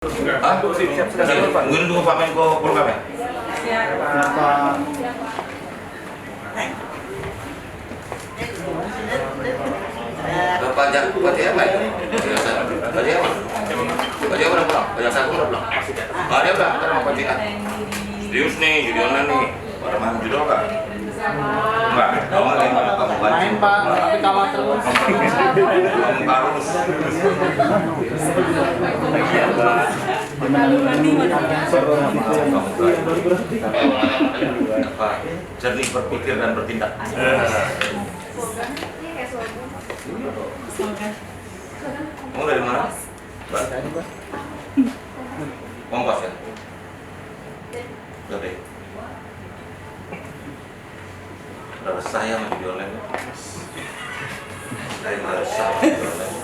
Ah, mungkin tunggu Pak Menko Polhukam ya? Pajak apa itu? Pajak apa? Pajak apa pulang? Pajak satu udah pulang? Ah, dia udah, ntar mau pajikan. Serius nih, judi online nih. Pada main judi apa? Enggak, kamu main Pak, tapi kalah terus. Kamu harus. Jernih berpikir dan bertindak. Kamu dari mana? Ongkos ya? Udah deh. Udah resah ya sama judi online. Dari resah judi online.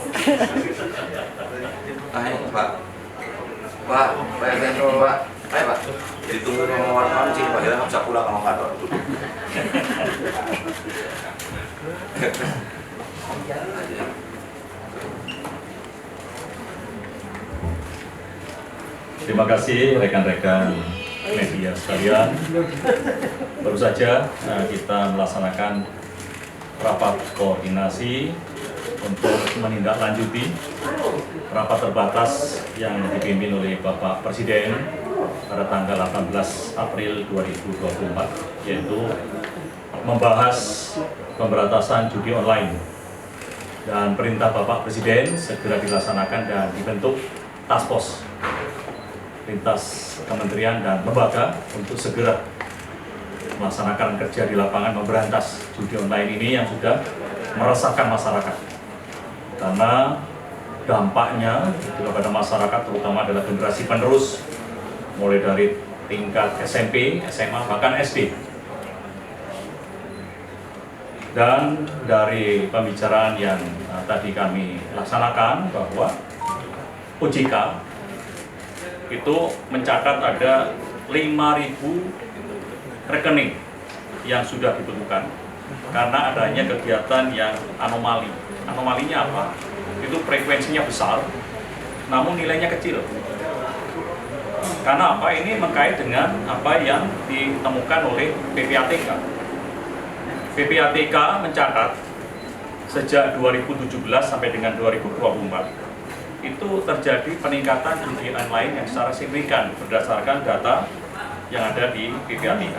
Ayo Pak. Pak, Pak. Ayo Pak. Ditunggu sama wartawan sih, Pak. Dia nggak bisa pulang kalau nggak ada. Terima kasih rekan-rekan media sekalian. Baru saja kita melaksanakan rapat koordinasi untuk menindaklanjuti rapat terbatas yang dipimpin oleh Bapak Presiden pada tanggal 18 April 2024, yaitu membahas pemberantasan judi online. Dan perintah Bapak Presiden segera dilaksanakan dan dibentuk task force lintas kementerian dan lembaga untuk segera melaksanakan kerja di lapangan memberantas judi online ini yang sudah meresahkan masyarakat. Karena dampaknya kepada masyarakat terutama adalah generasi penerus mulai dari tingkat SMP, SMA, bahkan SD. Dan dari pembicaraan yang tadi kami laksanakan bahwa OJK itu mencatat ada 5.000 rekening yang sudah dibekukan karena adanya kegiatan yang anomali. Anomalinya apa? Itu frekuensinya besar, namun nilainya kecil. Karena apa? Ini mengkait dengan apa yang ditemukan oleh PPATK. PPATK mencatat sejak 2017 sampai dengan 2024 itu terjadi peningkatan judi online yang secara signifikan berdasarkan data yang ada di PPATK.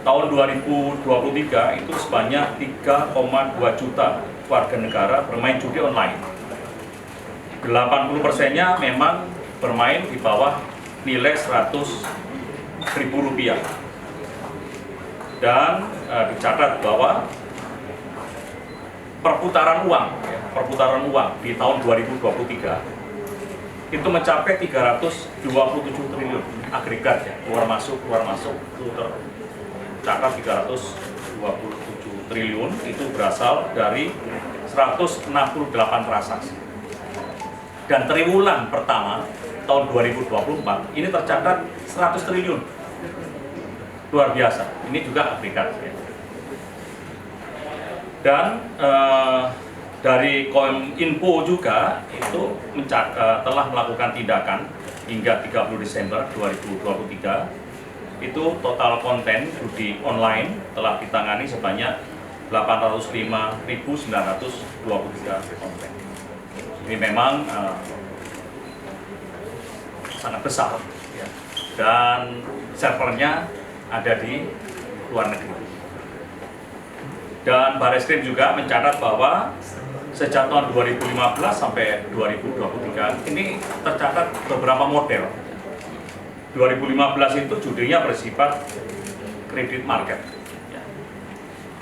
Tahun 2023 itu sebanyak 3,2 juta warga negara bermain judi online. 80%-nya memang bermain di bawah nilai Rp100.000. Dan dicatat bahwa perputaran uang di tahun 2023 itu mencapai 327 triliun agregat ya, keluar masuk itu tercatat 327 triliun itu berasal dari 168 transaksi. Dan triwulan pertama tahun 2024 ini tercatat 100 triliun. Luar biasa. Ini juga agregat ya. Dan dari Kominfo juga itu telah melakukan tindakan hingga 30 Desember 2023 itu total konten judi online telah ditangani sebanyak 805.923 konten. Ini memang sangat besar ya. Dan servernya ada di luar negeri. Dan Barreskrim juga mencatat bahwa sejak tahun 2015 sampai 2023 ini tercatat beberapa model. 2015 itu judinya bersifat kredit market.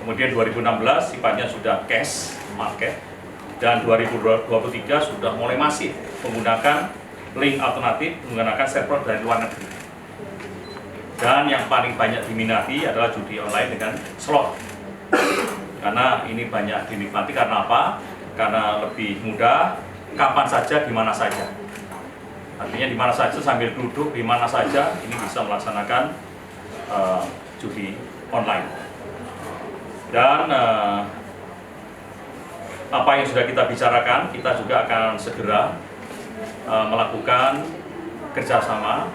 Kemudian 2016 sifatnya sudah cash market. Dan 2023 sudah mulai masif menggunakan link alternatif menggunakan server dari luar negeri. Dan yang paling banyak diminati adalah judi online dengan slot. Karena ini banyak dinikmati karena apa? Karena lebih mudah, kapan saja, di mana saja. Artinya di mana saja sambil duduk, di mana saja ini bisa melaksanakan judi online. Dan apa yang sudah kita bicarakan, kita juga akan segera melakukan kerjasama,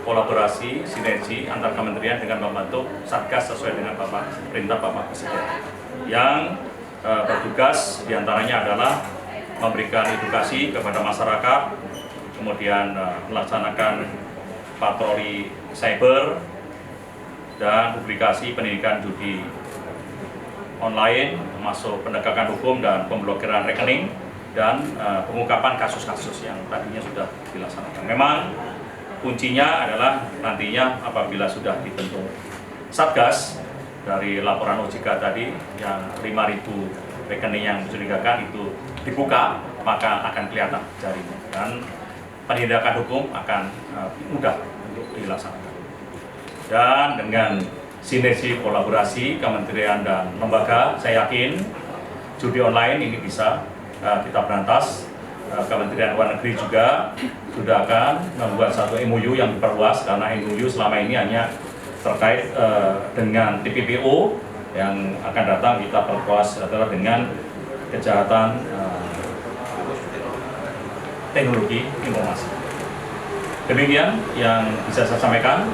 kolaborasi, sinergi antar kementerian dengan membentuk Satgas sesuai dengan perintah Bapak Presiden. Yang bertugas diantaranya adalah memberikan edukasi kepada masyarakat, kemudian melaksanakan patroli cyber, dan publikasi pendidikan judi online, termasuk penegakan hukum dan pemblokiran rekening, dan pengungkapan kasus-kasus yang tadinya sudah dilaksanakan. Memang kuncinya adalah nantinya apabila sudah dibentuk Satgas, dari laporan OJK tadi yang 5.000 rekening yang mencurigakan itu dibuka, maka akan kelihatan jaringnya dan penindakan hukum akan mudah untuk dilaksanakan. Dan dengan sinergi kolaborasi kementerian dan lembaga, saya yakin judi online ini bisa kita berantas. Kementerian Luar Negeri juga sudah akan membuat satu MOU yang diperluas, karena MOU selama ini hanya terkait dengan TPPO, yang akan datang kita perluas adalah dengan kejahatan teknologi informasi. Demikian yang bisa saya sampaikan.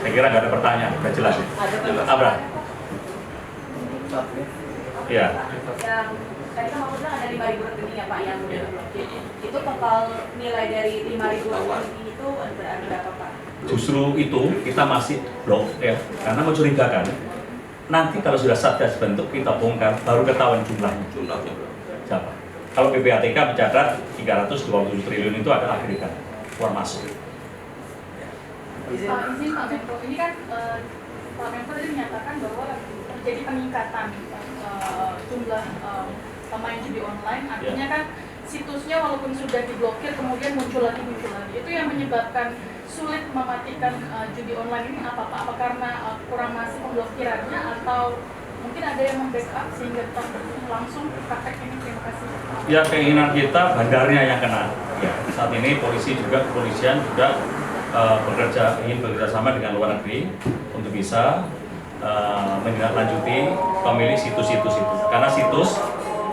Saya kira nggak ada pertanyaan, sudah jelas ya? Abra? Iya. Yang tadi kan maksudnya ada 5.000 rekening ya Pak yang udah diblokir. Itu total nilai dari 5.000 rekening itu berapa Pak? Justru itu kita masih blok ya, karena mencurigakan. Nanti kalau sudah Satgas bentuk kita bongkar, baru ketahuan jumlahnya. Jumlahnya berapa? Siapa? Kalau PPATK mencatat 327 triliun itu adalah agregat keluar masuk. Izin Pak Menko, ini kan Pak Menko tadi menyatakan bahwa terjadi peningkatan jumlah pemain judi online, artinya kan situsnya walaupun sudah diblokir kemudian muncul lagi. Itu yang menyebabkan sulit mematikan judi online ini apa Pak? Apa karena kurang masif pemblokirannya atau mungkin ada yang membackup sehingga tetap langsung praktek ini? Terima kasih. Ya, keinginan kita bandarnya yang kena. Ya, saat ini kepolisian juga ingin bekerja sama dengan luar negeri untuk bisa menindaklanjuti pemilik situs-situs itu. Karena situs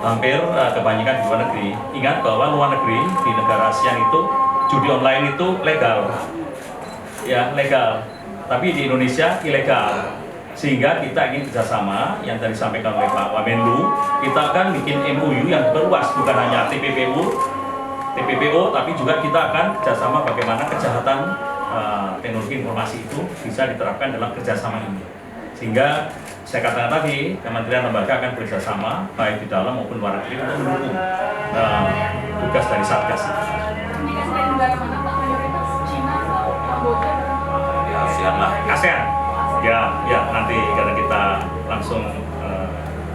hampir kebanyakan di luar negeri. Ingat bahwa luar negeri di negara ASEAN itu judi online itu legal, ya legal. Tapi di Indonesia ilegal. Sehingga kita ingin kerjasama yang tadi disampaikan oleh Pak Wamenlu, kita akan bikin MOU yang berluas, bukan hanya TPPO, tapi juga kita akan kerjasama bagaimana kejahatan teknologi informasi itu bisa diterapkan dalam kerjasama ini. Sehingga saya katakan tadi, kementerian lembaga akan bekerjasama baik di dalam maupun luar negeri untuk mendukung tugas dari Satgas. Komunikasi dari negara mana Pak? Mayoritas Cina atau Kamboja? Ya, ASEAN lah. ASEAN. Ya, nanti karena kita langsung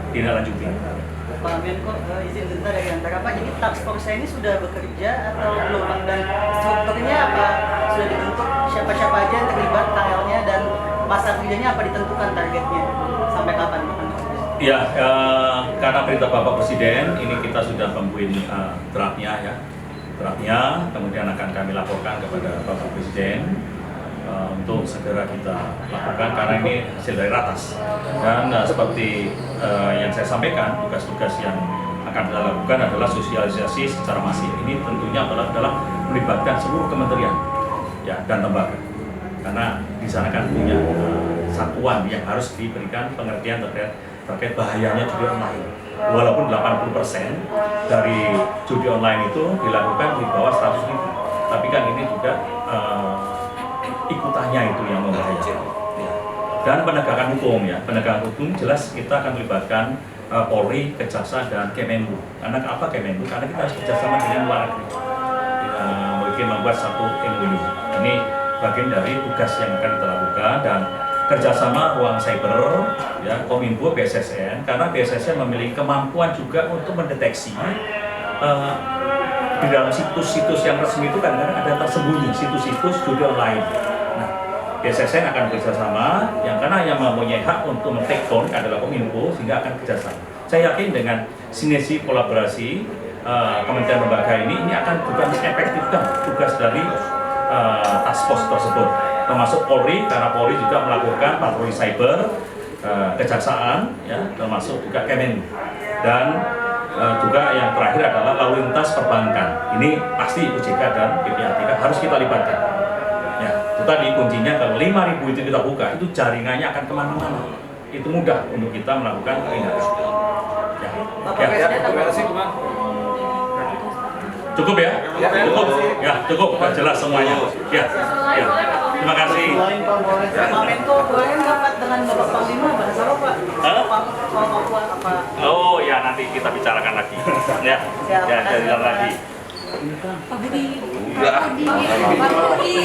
tindak lanjuti. Pak Menko, izin sebentar ya antara Pak, jadi task force ini sudah bekerja atau belum Pak? Dan strukturnya apa sudah dibentuk, siapa-siapa aja yang terlibat, TL-nya, dan masa kerjanya apa ditentukan targetnya, sampai kapan Pak? Ya, karena perintah Bapak Presiden, ini kita sudah membuat draftnya, kemudian akan kami laporkan kepada Bapak Presiden untuk segera kita lakukan, karena ini hasil dari ratas. Dan seperti yang saya sampaikan, tugas-tugas yang akan kita lakukan adalah sosialisasi secara masif. Ini tentunya adalah melibatkan seluruh kementerian ya, dan lembaga, karena di sana kan punya satuan yang harus diberikan pengertian terkait bahayanya judi online. Walaupun 80% dari judi online itu dilakukan di bawah 100.000, tapi kan ini juga ikutannya itu yang membahayakan. Dan penegakan hukum ya, penegakan hukum jelas kita akan melibatkan Polri, Kejaksaan, dan Kemenlu. Karena apa Kemenlu? Karena kita harus bekerjasama dengan luar negeri. Mungkin membuat satu MOU. Ini bagian dari tugas yang akan kita lakukan, dan kerjasama ruang cyber, ya, Kominfo, BSSN, karena BSSN memiliki kemampuan juga untuk mendeteksi di dalam situs-situs yang resmi itu kadang-kadang ada tersembunyi situs-situs judi online. Nah, BSSN akan bekerjasama, yang karena yang mempunyai hak untuk men-take down adalah Kominfo, sehingga akan kerjasama. Saya yakin dengan sinergi kolaborasi kementerian lembaga ini akan juga mengefektifkan tugas dari task force tersebut, termasuk Polri, karena Polri juga melakukan patroli cyber, Kejaksaan, ya, termasuk juga Kemenlu. Dan juga yang terakhir adalah lalu lintas perbankan. Ini pasti OJK dan PPATK harus kita libatkan. Ya, itu tadi kuncinya kalau 5.000 itu kita buka, itu jaringannya akan kemana-mana. Itu mudah untuk kita melakukan tindakan. Ya. Cukup ya? Cukup? Ya, cukup. Jelas semuanya. Ya. Ya. Terima kasih. Pak Menko, boleh nggak Pak dengan Bapak Panglima bahas apa Pak? Soal Papua apa? Oh ya, nanti kita bicarakan lagi. Ya, ya, jalan lagi. Pak Budi. Udah. Pak Budi.